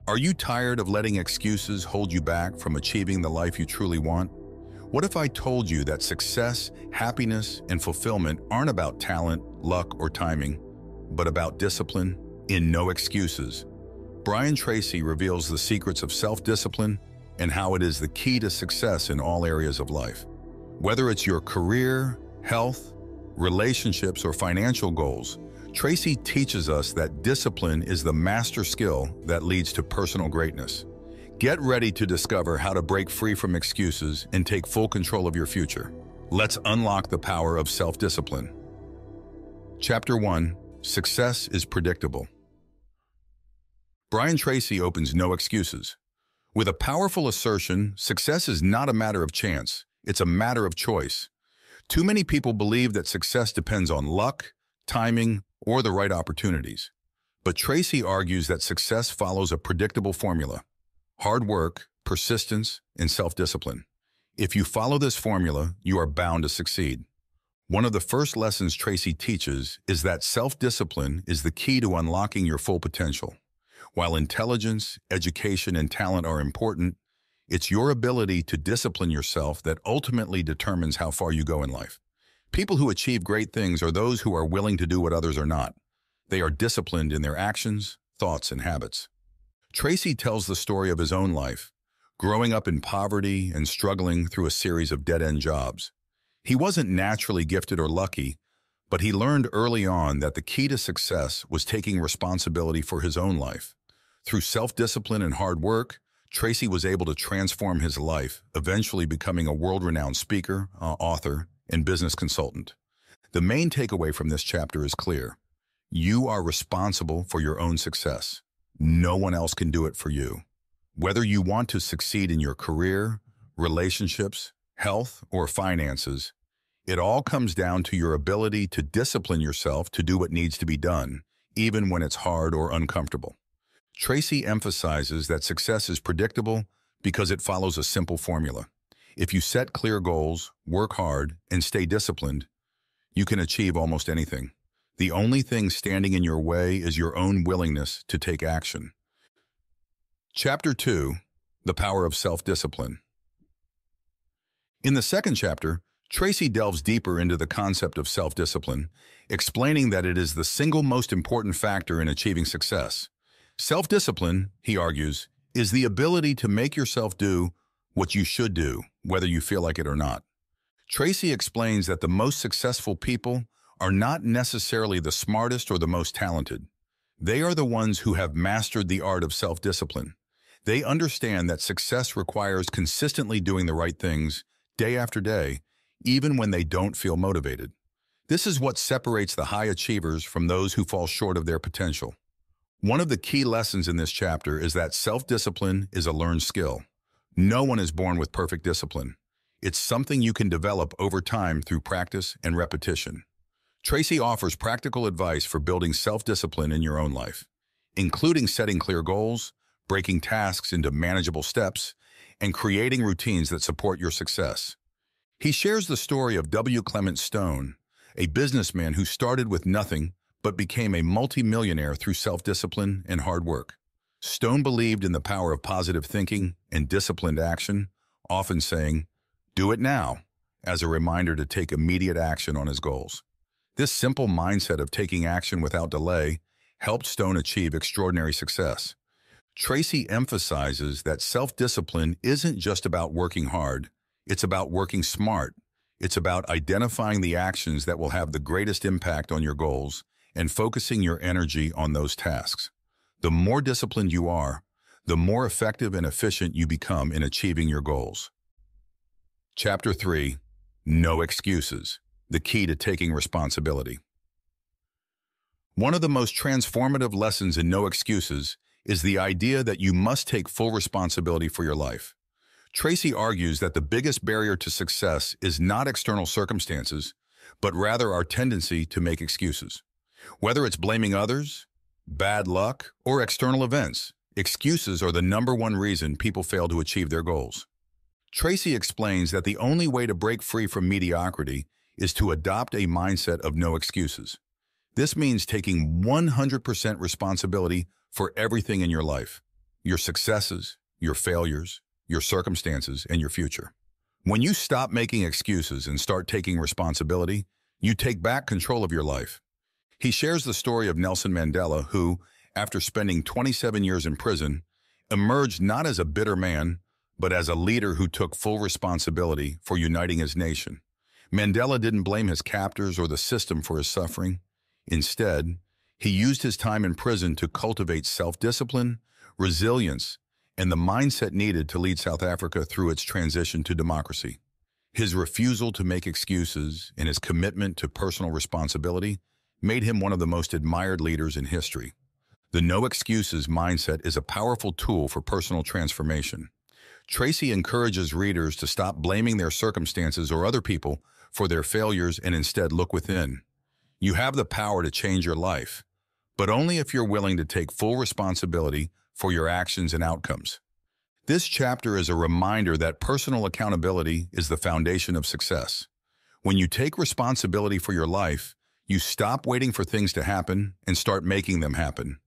Are you tired of letting excuses hold you back from achieving the life you truly want? What if I told you that success, happiness, and fulfillment aren't about talent, luck, or timing, but about discipline in no excuses? Brian Tracy reveals the secrets of self-discipline and how it is the key to success in all areas of life. Whether it's your career, health, relationships, or financial goals, Tracy teaches us that discipline is the master skill that leads to personal greatness. Get ready to discover how to break free from excuses and take full control of your future. Let's unlock the power of self-discipline. Chapter 1. Success is predictable. Brian Tracy opens no excuses. With a powerful assertion, success is not a matter of chance, it's a matter of choice. Too many people believe that success depends on luck, timing, or the right opportunities. But Tracy argues that success follows a predictable formula: hard work, persistence, and self-discipline. If you follow this formula, you are bound to succeed. One of the first lessons Tracy teaches is that self-discipline is the key to unlocking your full potential. While intelligence, education, and talent are important, it's your ability to discipline yourself that ultimately determines how far you go in life. People who achieve great things are those who are willing to do what others are not. They are disciplined in their actions, thoughts, and habits. Tracy tells the story of his own life, growing up in poverty and struggling through a series of dead-end jobs. He wasn't naturally gifted or lucky, but he learned early on that the key to success was taking responsibility for his own life. Through self-discipline and hard work, Tracy was able to transform his life, eventually becoming a world-renowned speaker, author, and business consultant. The main takeaway from this chapter is clear. You are responsible for your own success. No one else can do it for you. Whether you want to succeed in your career, relationships, health, or finances, it all comes down to your ability to discipline yourself to do what needs to be done, even when it's hard or uncomfortable. Tracy emphasizes that success is predictable because it follows a simple formula. If you set clear goals, work hard, and stay disciplined, you can achieve almost anything. The only thing standing in your way is your own willingness to take action. Chapter 2. The Power of Self-Discipline. In the second chapter, Tracy delves deeper into the concept of self-discipline, explaining that it is the single most important factor in achieving success. Self-discipline, he argues, is the ability to make yourself do what you should do, whether you feel like it or not. Tracy explains that the most successful people are not necessarily the smartest or the most talented. They are the ones who have mastered the art of self-discipline. They understand that success requires consistently doing the right things day after day, even when they don't feel motivated. This is what separates the high achievers from those who fall short of their potential. One of the key lessons in this chapter is that self-discipline is a learned skill. No one is born with perfect discipline. It's something you can develop over time through practice and repetition. Tracy offers practical advice for building self-discipline in your own life, including setting clear goals, breaking tasks into manageable steps, and creating routines that support your success. He shares the story of W. Clement Stone, a businessman who started with nothing but became a multi-millionaire through self-discipline and hard work. Stone believed in the power of positive thinking and disciplined action, often saying, "Do it now," as a reminder to take immediate action on his goals. This simple mindset of taking action without delay helped Stone achieve extraordinary success. Tracy emphasizes that self-discipline isn't just about working hard, it's about working smart. It's about identifying the actions that will have the greatest impact on your goals and focusing your energy on those tasks. The more disciplined you are, the more effective and efficient you become in achieving your goals. Chapter 3. No excuses. The key to taking responsibility. One of the most transformative lessons in No Excuses is the idea that you must take full responsibility for your life. Tracy argues that the biggest barrier to success is not external circumstances, but rather our tendency to make excuses. Whether it's blaming others, bad luck, or external events, excuses are the #1 reason people fail to achieve their goals. Tracy explains that the only way to break free from mediocrity is to adopt a mindset of no excuses. This means taking 100% responsibility for everything in your life. your successes, your failures, your circumstances, and your future. When you stop making excuses and start taking responsibility, you take back control of your life. He shares the story of Nelson Mandela, who, after spending 27 years in prison, emerged not as a bitter man, but as a leader who took full responsibility for uniting his nation. Mandela didn't blame his captors or the system for his suffering. Instead, he used his time in prison to cultivate self-discipline, resilience, and the mindset needed to lead South Africa through its transition to democracy. His refusal to make excuses and his commitment to personal responsibility made him one of the most admired leaders in history. The no excuses mindset is a powerful tool for personal transformation. Tracy encourages readers to stop blaming their circumstances or other people for their failures and instead look within. You have the power to change your life, but only if you're willing to take full responsibility for your actions and outcomes. This chapter is a reminder that personal accountability is the foundation of success. When you take responsibility for your life, you stop waiting for things to happen and start making them happen.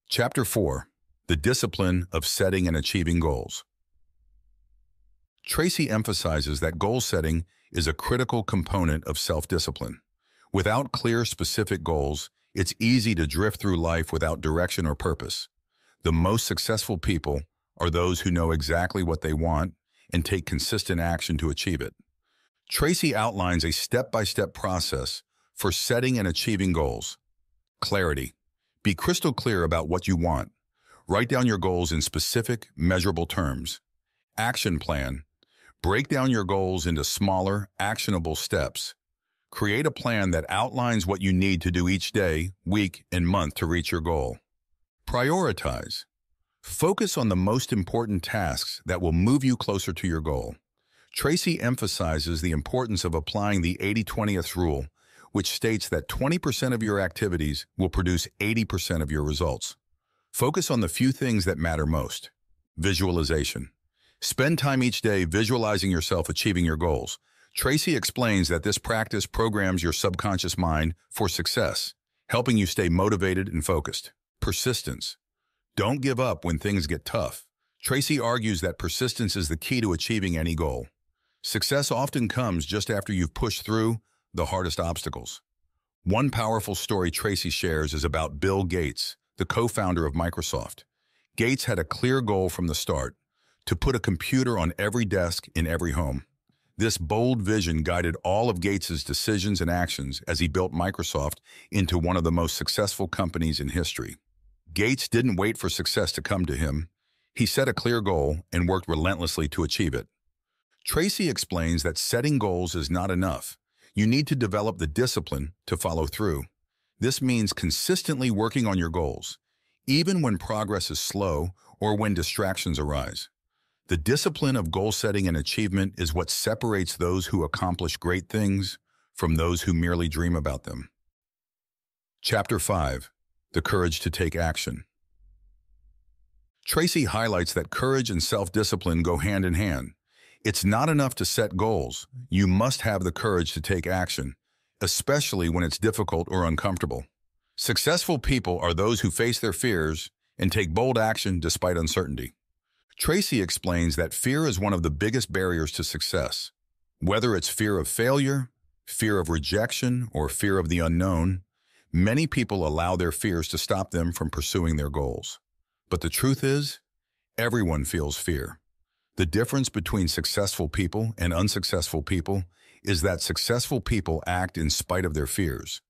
Chapter 4. The Discipline of Setting and Achieving Goals. Tracy emphasizes that goal setting is a critical component of self-discipline. Without clear, specific goals, it's easy to drift through life without direction or purpose. The most successful people are those who know exactly what they want and take consistent action to achieve it. Tracy outlines a step-by-step process for setting and achieving goals. Clarity. Be crystal clear about what you want. Write down your goals in specific, measurable terms. Action plan. Break down your goals into smaller, actionable steps. Create a plan that outlines what you need to do each day, week, and month to reach your goal. Prioritize. Focus on the most important tasks that will move you closer to your goal. Tracy emphasizes the importance of applying the 80-20th rule, which states that 20% of your activities will produce 80% of your results. Focus on the few things that matter most. Visualization. Spend time each day visualizing yourself achieving your goals. Tracy explains that this practice programs your subconscious mind for success, helping you stay motivated and focused. Persistence. Don't give up when things get tough. Tracy argues that persistence is the key to achieving any goal. Success often comes just after you've pushed through the hardest obstacles. One powerful story Tracy shares is about Bill Gates, the co-founder of Microsoft. Gates had a clear goal from the start: to put a computer on every desk in every home. This bold vision guided all of Gates's decisions and actions as he built Microsoft into one of the most successful companies in history. Gates didn't wait for success to come to him. He set a clear goal and worked relentlessly to achieve it. Tracy explains that setting goals is not enough. You need to develop the discipline to follow through. This means consistently working on your goals, even when progress is slow or when distractions arise. The discipline of goal setting and achievement is what separates those who accomplish great things from those who merely dream about them. Chapter 5. The Courage to Take Action. Tracy highlights that courage and self-discipline go hand in hand. It's not enough to set goals. You must have the courage to take action, especially when it's difficult or uncomfortable. Successful people are those who face their fears and take bold action despite uncertainty. Tracy explains that fear is one of the biggest barriers to success. Whether it's fear of failure, fear of rejection, or fear of the unknown, many people allow their fears to stop them from pursuing their goals. But the truth is, everyone feels fear. The difference between successful people and unsuccessful people is that successful people act in spite of their fears.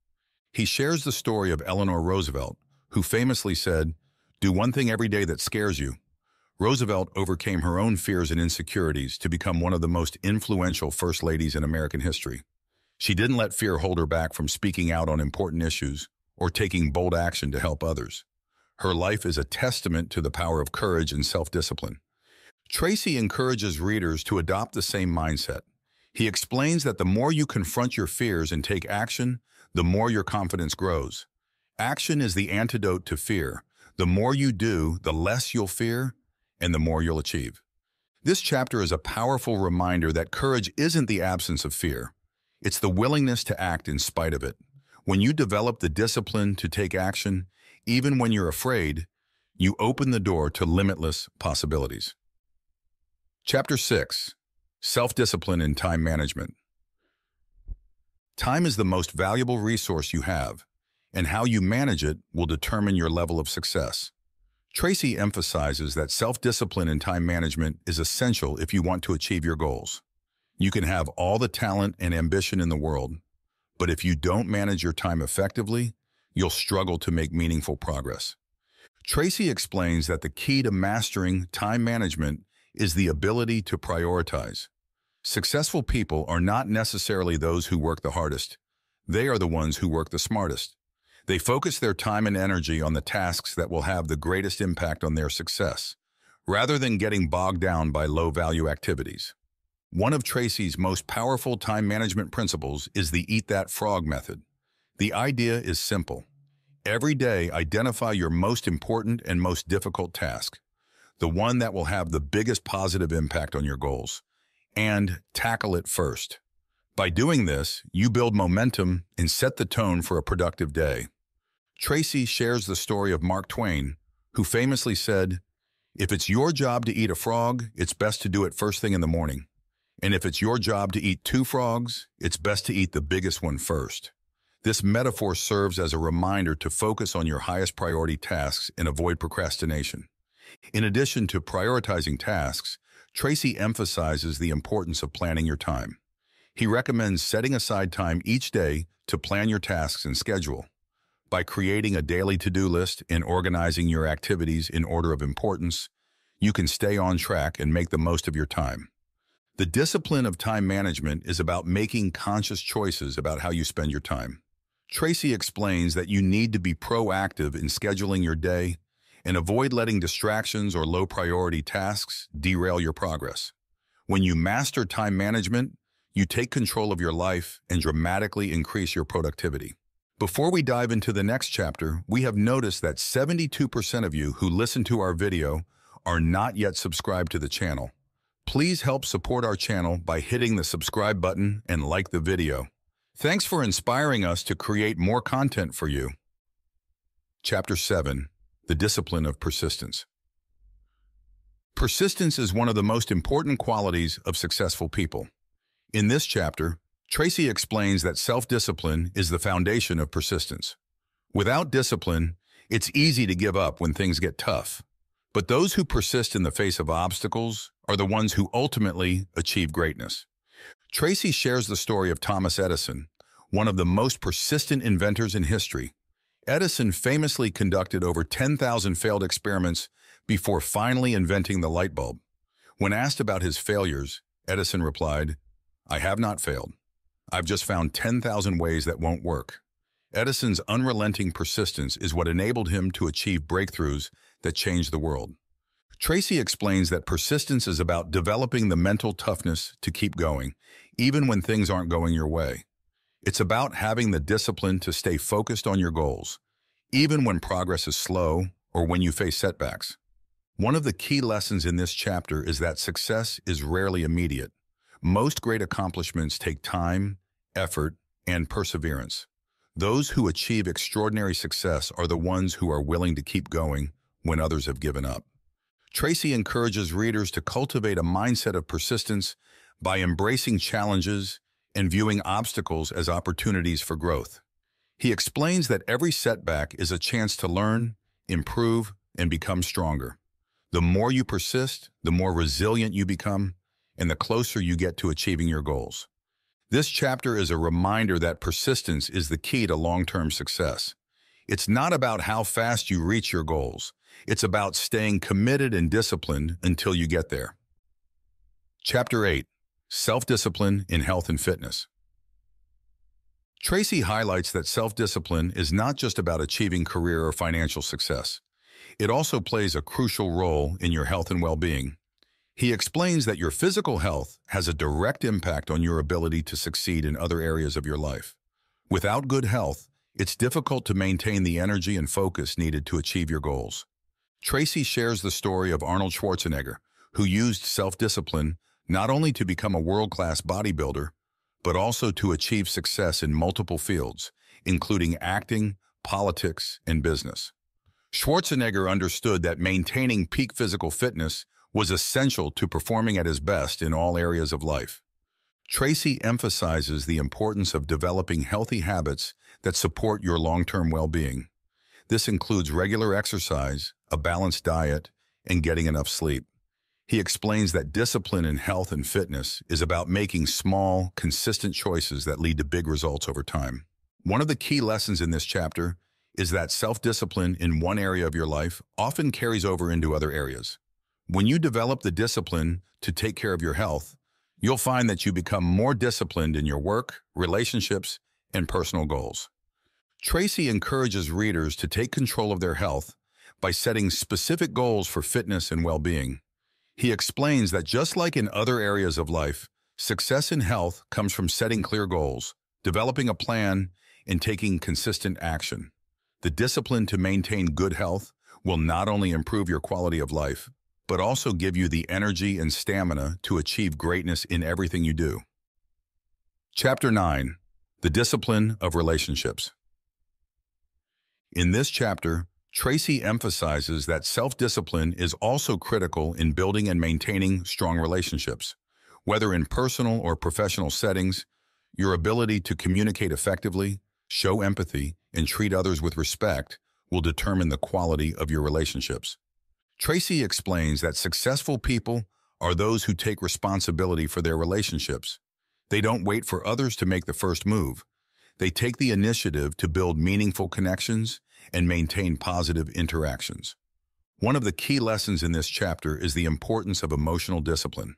He shares the story of Eleanor Roosevelt, who famously said, "Do one thing every day that scares you." Roosevelt overcame her own fears and insecurities to become one of the most influential first ladies in American history. She didn't let fear hold her back from speaking out on important issues or taking bold action to help others. Her life is a testament to the power of courage and self-discipline. Tracy encourages readers to adopt the same mindset. He explains that the more you confront your fears and take action, the more your confidence grows. Action is the antidote to fear. The more you do, the less you'll fear, and the more you'll achieve. This chapter is a powerful reminder that courage isn't the absence of fear. It's the willingness to act in spite of it. When you develop the discipline to take action, even when you're afraid, you open the door to limitless possibilities. Chapter 6. Self-discipline and time management. Time is the most valuable resource you have, and how you manage it will determine your level of success. Tracy emphasizes that self-discipline and time management is essential if you want to achieve your goals. You can have all the talent and ambition in the world, but if you don't manage your time effectively, you'll struggle to make meaningful progress. Tracy explains that the key to mastering time management is the ability to prioritize. Successful people are not necessarily those who work the hardest. They are the ones who work the smartest. They focus their time and energy on the tasks that will have the greatest impact on their success, rather than getting bogged down by low-value activities. One of Tracy's most powerful time management principles is the Eat That Frog method. The idea is simple. Every day, identify your most important and most difficult task, the one that will have the biggest positive impact on your goals, and tackle it first. By doing this, you build momentum and set the tone for a productive day. Tracy shares the story of Mark Twain, who famously said, "If it's your job to eat a frog, it's best to do it first thing in the morning. And if it's your job to eat 2 frogs, it's best to eat the biggest one first." This metaphor serves as a reminder to focus on your highest priority tasks and avoid procrastination. In addition to prioritizing tasks, Tracy emphasizes the importance of planning your time. He recommends setting aside time each day to plan your tasks and schedule. By creating a daily to-do list and organizing your activities in order of importance, you can stay on track and make the most of your time. The discipline of time management is about making conscious choices about how you spend your time. Tracy explains that you need to be proactive in scheduling your day and avoid letting distractions or low-priority tasks derail your progress. When you master time management, you take control of your life and dramatically increase your productivity. Before we dive into the next chapter, we have noticed that 72% of you who listen to our video are not yet subscribed to the channel. Please help support our channel by hitting the subscribe button and like the video. Thanks for inspiring us to create more content for you. Chapter 7. The Discipline of Persistence. Persistence is one of the most important qualities of successful people. In this chapter, Tracy explains that self-discipline is the foundation of persistence. Without discipline, it's easy to give up when things get tough. But those who persist in the face of obstacles are the ones who ultimately achieve greatness. Tracy shares the story of Thomas Edison, one of the most persistent inventors in history. Edison famously conducted over 10,000 failed experiments before finally inventing the light bulb. When asked about his failures, Edison replied, "I have not failed. I've just found 10,000 ways that won't work." Edison's unrelenting persistence is what enabled him to achieve breakthroughs that changed the world. Tracy explains that persistence is about developing the mental toughness to keep going, even when things aren't going your way. It's about having the discipline to stay focused on your goals, even when progress is slow or when you face setbacks. One of the key lessons in this chapter is that success is rarely immediate. Most great accomplishments take time, effort, and perseverance. Those who achieve extraordinary success are the ones who are willing to keep going when others have given up. Tracy encourages readers to cultivate a mindset of persistence by embracing challenges and viewing obstacles as opportunities for growth. He explains that every setback is a chance to learn, improve, and become stronger. The more you persist, the more resilient you become, and the closer you get to achieving your goals. This chapter is a reminder that persistence is the key to long-term success. It's not about how fast you reach your goals. It's about staying committed and disciplined until you get there. Chapter 8. Self-discipline in health and fitness. Tracy highlights that self-discipline is not just about achieving career or financial success. It also plays a crucial role in your health and well-being. He explains that your physical health has a direct impact on your ability to succeed in other areas of your life. Without good health, it's difficult to maintain the energy and focus needed to achieve your goals. Tracy shares the story of Arnold Schwarzenegger, who used self-discipline not only to become a world-class bodybuilder, but also to achieve success in multiple fields, including acting, politics, and business. Schwarzenegger understood that maintaining peak physical fitness was essential to performing at his best in all areas of life. Tracy emphasizes the importance of developing healthy habits that support your long-term well-being. This includes regular exercise, a balanced diet, and getting enough sleep. He explains that discipline in health and fitness is about making small, consistent choices that lead to big results over time. One of the key lessons in this chapter is that self-discipline in one area of your life often carries over into other areas. When you develop the discipline to take care of your health, you'll find that you become more disciplined in your work, relationships, and personal goals. Tracy encourages readers to take control of their health by setting specific goals for fitness and well-being. He explains that just like in other areas of life, success in health comes from setting clear goals, developing a plan, and taking consistent action. The discipline to maintain good health will not only improve your quality of life, but also give you the energy and stamina to achieve greatness in everything you do. Chapter 9. The Discipline of Relationships. In this chapter, Tracy emphasizes that self-discipline is also critical in building and maintaining strong relationships. Whether in personal or professional settings, your ability to communicate effectively, show empathy, and treat others with respect will determine the quality of your relationships. Tracy explains that successful people are those who take responsibility for their relationships. They don't wait for others to make the first move. They take the initiative to build meaningful connections and maintain positive interactions. One of the key lessons in this chapter is the importance of emotional discipline.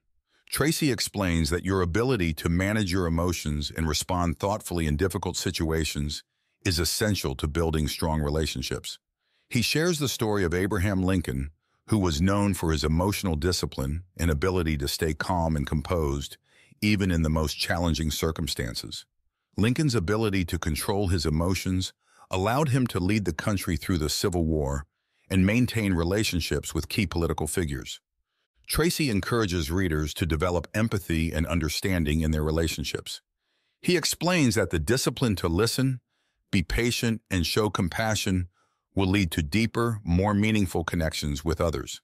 Tracy explains that your ability to manage your emotions and respond thoughtfully in difficult situations is essential to building strong relationships. He shares the story of Abraham Lincoln, who was known for his emotional discipline and ability to stay calm and composed, even in the most challenging circumstances. Lincoln's ability to control his emotions allowed him to lead the country through the Civil War and maintain relationships with key political figures. Tracy encourages readers to develop empathy and understanding in their relationships. He explains that the discipline to listen, be patient, and show compassion will lead to deeper, more meaningful connections with others.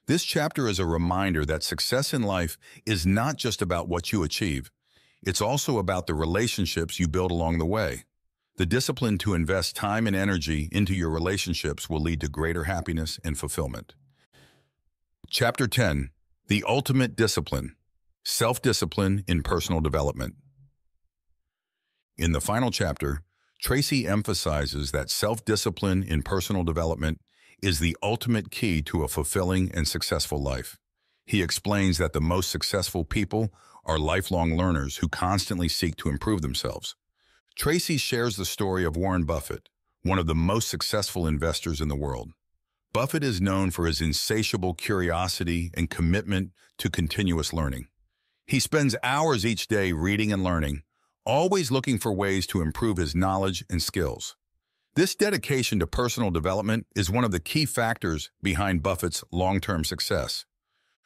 This chapter is a reminder that success in life is not just about what you achieve. It's also about the relationships you build along the way. The discipline to invest time and energy into your relationships will lead to greater happiness and fulfillment. Chapter 10. The Ultimate Discipline. Self-discipline in personal development. In the final chapter, Tracy emphasizes that self-discipline in personal development is the ultimate key to a fulfilling and successful life. He explains that the most successful people are lifelong learners who constantly seek to improve themselves. Tracy shares the story of Warren Buffett, one of the most successful investors in the world. Buffett is known for his insatiable curiosity and commitment to continuous learning. He spends hours each day reading and learning, always looking for ways to improve his knowledge and skills. This dedication to personal development is one of the key factors behind Buffett's long-term success.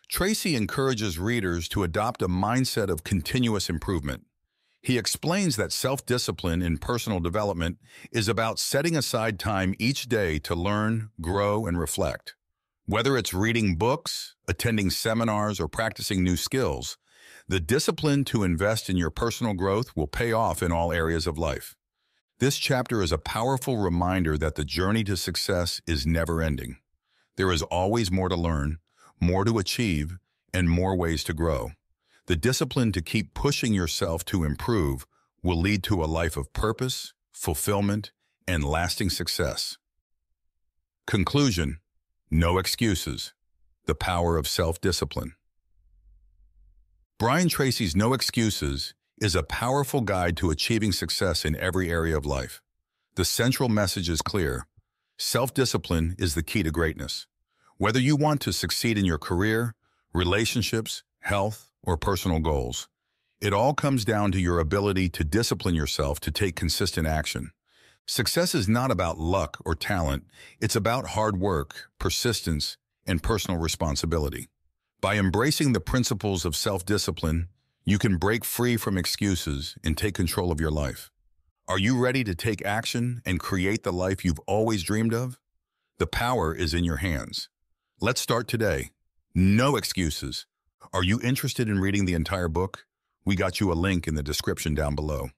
Tracy encourages readers to adopt a mindset of continuous improvement. He explains that self-discipline in personal development is about setting aside time each day to learn, grow, and reflect. Whether it's reading books, attending seminars, or practicing new skills, the discipline to invest in your personal growth will pay off in all areas of life. This chapter is a powerful reminder that the journey to success is never-ending. There is always more to learn, more to achieve, and more ways to grow. The discipline to keep pushing yourself to improve will lead to a life of purpose, fulfillment, and lasting success. Conclusion: no excuses. The power of self-discipline. Brian Tracy's No Excuses is a powerful guide to achieving success in every area of life. The central message is clear: self-discipline is the key to greatness. Whether you want to succeed in your career, relationships, health, or personal goals, it all comes down to your ability to discipline yourself to take consistent action. Success is not about luck or talent, it's about hard work, persistence, and personal responsibility. By embracing the principles of self-discipline, you can break free from excuses and take control of your life. Are you ready to take action and create the life you've always dreamed of? The power is in your hands. Let's start today. No excuses. Are you interested in reading the entire book? We got you a link in the description down below.